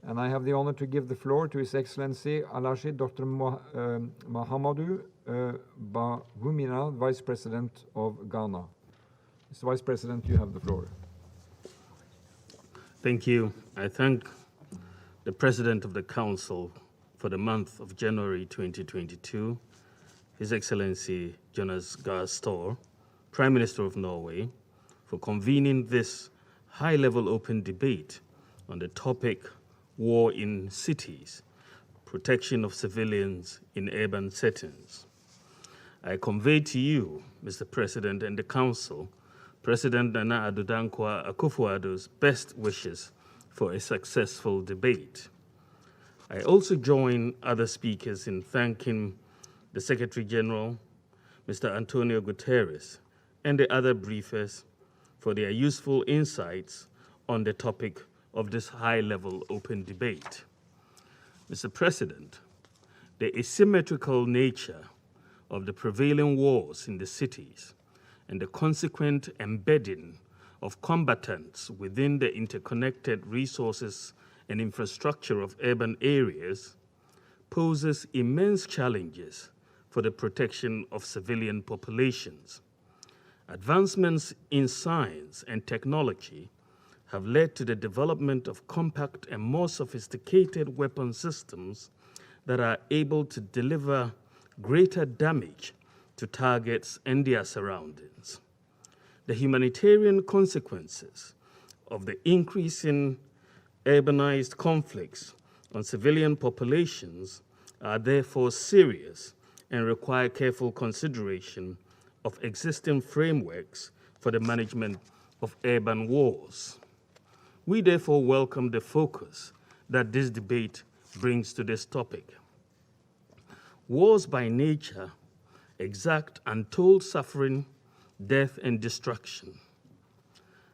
And I have the honor to give the floor to His Excellency Alaji Dr. Mahamadou Bawumia, Vice President of Ghana. Mr. Vice President, you have the floor. Thank you. I thank the President of the Council for the month of January 2022, His Excellency Jonas Gahr Store, Prime Minister of Norway, for convening this high-level open debate on the topic War in Cities, Protection of Civilians in Urban Settings. I convey to you, Mr. President, and the Council, President Nana Addo Dankwa Akufo-Addo's best wishes for a successful debate. I also join other speakers in thanking the Secretary General, Mr. Antonio Guterres, and the other briefers for their useful insights on the topic of this high-level open debate. Mr. President, the asymmetrical nature of the prevailing wars in the cities and the consequent embedding of combatants within the interconnected resources and infrastructure of urban areas poses immense challenges for the protection of civilian populations. Advancements in science and technology have led to the development of compact and more sophisticated weapon systems that are able to deliver greater damage to targets and their surroundings. The humanitarian consequences of the increasing urbanized conflicts on civilian populations are therefore serious and require careful consideration of existing frameworks for the management of urban wars. We therefore welcome the focus that this debate brings to this topic. Wars by nature exact untold suffering, death, and destruction.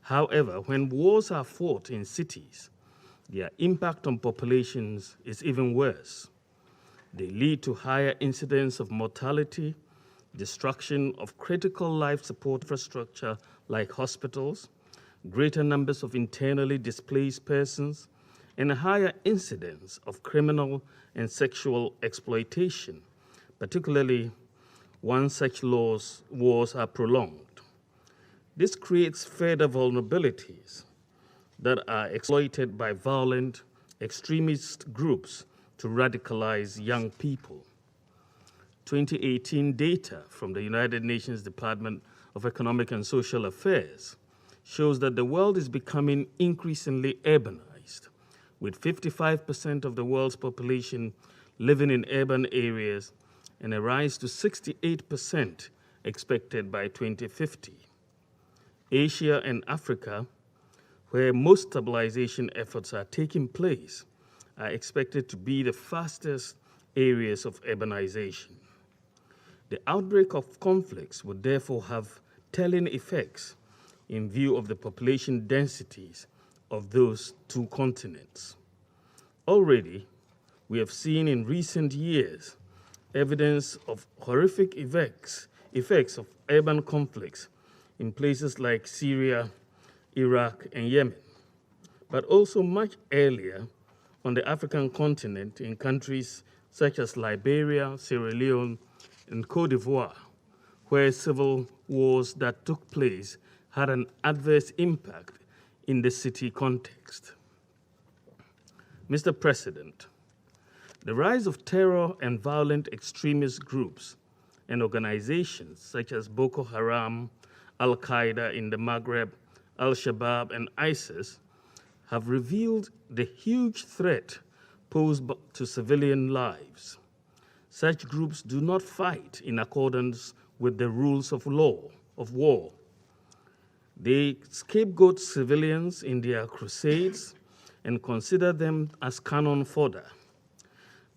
However, when wars are fought in cities, their impact on populations is even worse. They lead to higher incidence of mortality, destruction of critical life support infrastructure like hospitals, greater numbers of internally displaced persons, and a higher incidence of criminal and sexual exploitation, particularly once such wars are prolonged. This creates further vulnerabilities that are exploited by violent extremist groups to radicalize young people. 2018 data from the United Nations Department of Economic and Social Affairs shows that the world is becoming increasingly urbanized, with 55% of the world's population living in urban areas and a rise to 68% expected by 2050. Asia and Africa, where most stabilization efforts are taking place, are expected to be the fastest areas of urbanization. The outbreak of conflicts would therefore have telling effects in view of the population densities of those two continents. Already, we have seen in recent years evidence of horrific effects of urban conflicts in places like Syria, Iraq, and Yemen, but also much earlier on the African continent in countries such as Liberia, Sierra Leone, and Cote d'Ivoire, where civil wars that took place had an adverse impact in the city context. Mr. President, the rise of terror and violent extremist groups and organizations such as Boko Haram, Al-Qaeda in the Maghreb, Al-Shabaab, and ISIS have revealed the huge threat posed to civilian lives. Such groups do not fight in accordance with the rules of war. They scapegoat civilians in their crusades and consider them as cannon fodder.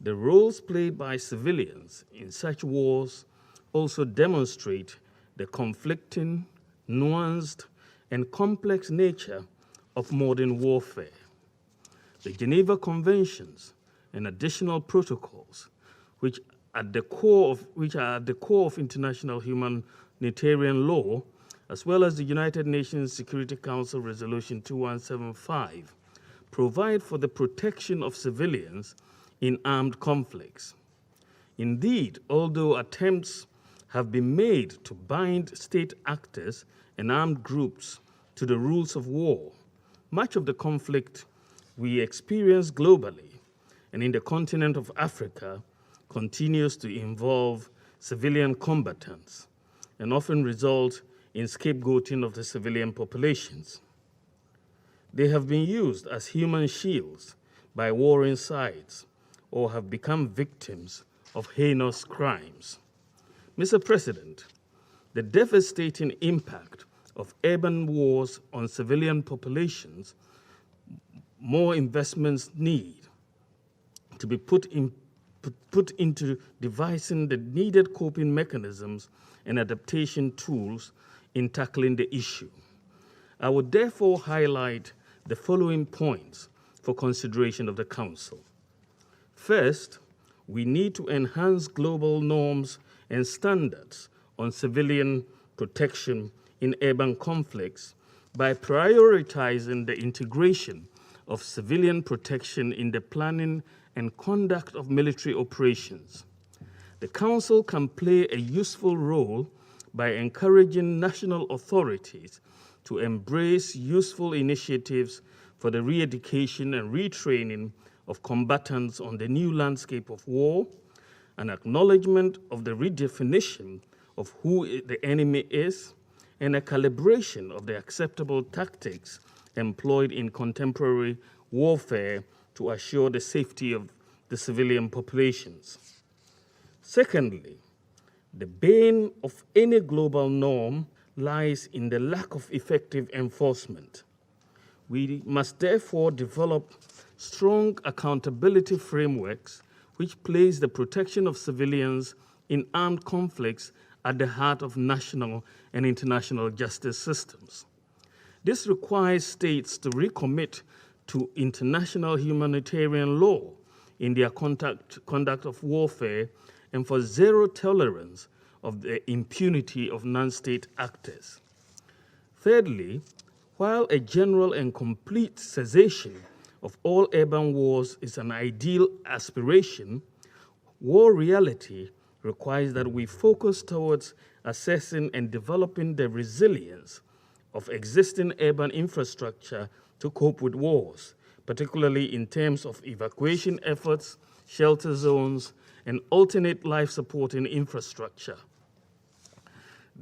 The roles played by civilians in such wars also demonstrate the conflicting, nuanced, and complex nature of modern warfare. The Geneva Conventions and additional protocols, which are at the core of international humanitarian law, as well as the United Nations Security Council Resolution 2175, provide for the protection of civilians in armed conflicts. Indeed, although attempts have been made to bind state actors and armed groups to the rules of war, much of the conflict we experience globally and in the continent of Africa continues to involve civilian combatants and often result in scapegoating of the civilian populations. They have been used as human shields by warring sides or have become victims of heinous crimes. Mr. President, the devastating impact of urban wars on civilian populations, more investments need to be put into devising the needed coping mechanisms and adaptation tools in tackling the issue. I would therefore highlight the following points for consideration of the Council. First, we need to enhance global norms and standards on civilian protection in urban conflicts by prioritizing the integration of civilian protection in the planning and conduct of military operations. The Council can play a useful role by encouraging national authorities to embrace useful initiatives for the re-education and retraining of combatants on the new landscape of war, an acknowledgement of the redefinition of who the enemy is, and a calibration of the acceptable tactics employed in contemporary warfare to assure the safety of the civilian populations. Secondly, the bane of any global norm lies in the lack of effective enforcement. We must therefore develop strong accountability frameworks which place the protection of civilians in armed conflicts at the heart of national and international justice systems. This requires states to recommit to international humanitarian law in their conduct of warfare and for zero tolerance of the impunity of non-state actors. Thirdly, while a general and complete cessation of all urban wars is an ideal aspiration, war reality requires that we focus towards assessing and developing the resilience of existing urban infrastructure to cope with wars, particularly in terms of evacuation efforts, shelter zones, and alternate life-supporting infrastructure.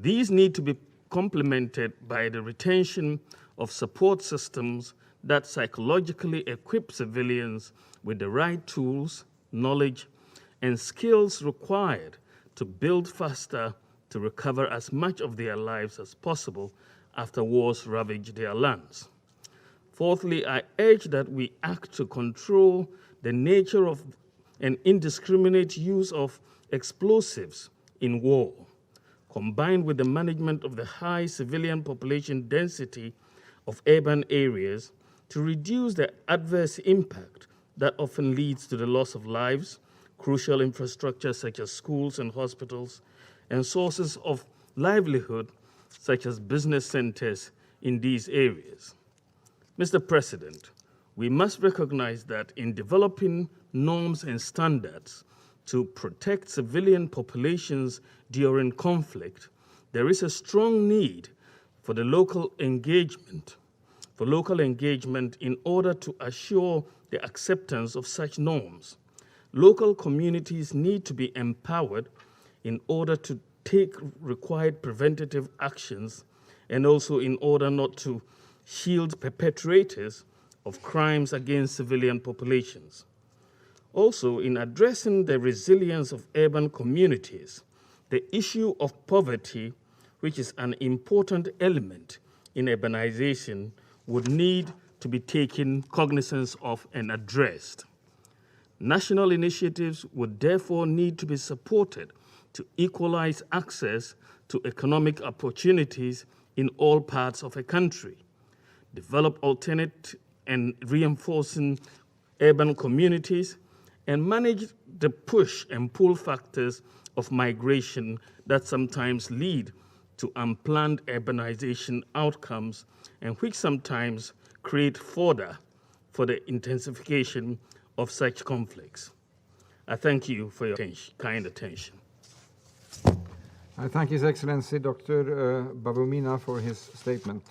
These need to be complemented by the retention of support systems that psychologically equip civilians with the right tools, knowledge, and skills required to build faster to recover as much of their lives as possible after wars ravage their lands. Fourthly, I urge that we act to control the nature of an indiscriminate use of explosives in war, combined with the management of the high civilian population density of urban areas to reduce the adverse impact that often leads to the loss of lives, crucial infrastructure such as schools and hospitals, and sources of livelihood such as business centers in these areas. Mr. President, we must recognize that in developing norms and standards to protect civilian populations during conflict, there is a strong need for local engagement in order to assure the acceptance of such norms. Local communities need to be empowered in order to take required preventative actions and also in order not to shield perpetrators of crimes against civilian populations. Also, in addressing the resilience of urban communities, the issue of poverty, which is an important element in urbanization, would need to be taken cognizance of and addressed. National initiatives would therefore need to be supported to equalize access to economic opportunities in all parts of a country, develop alternate and reinforcing urban communities, and manage the push and pull factors of migration that sometimes lead to unplanned urbanization outcomes and which sometimes create fodder for the intensification of such conflicts. I thank you for your kind attention. I thank His Excellency Dr. Bavumina for his statement.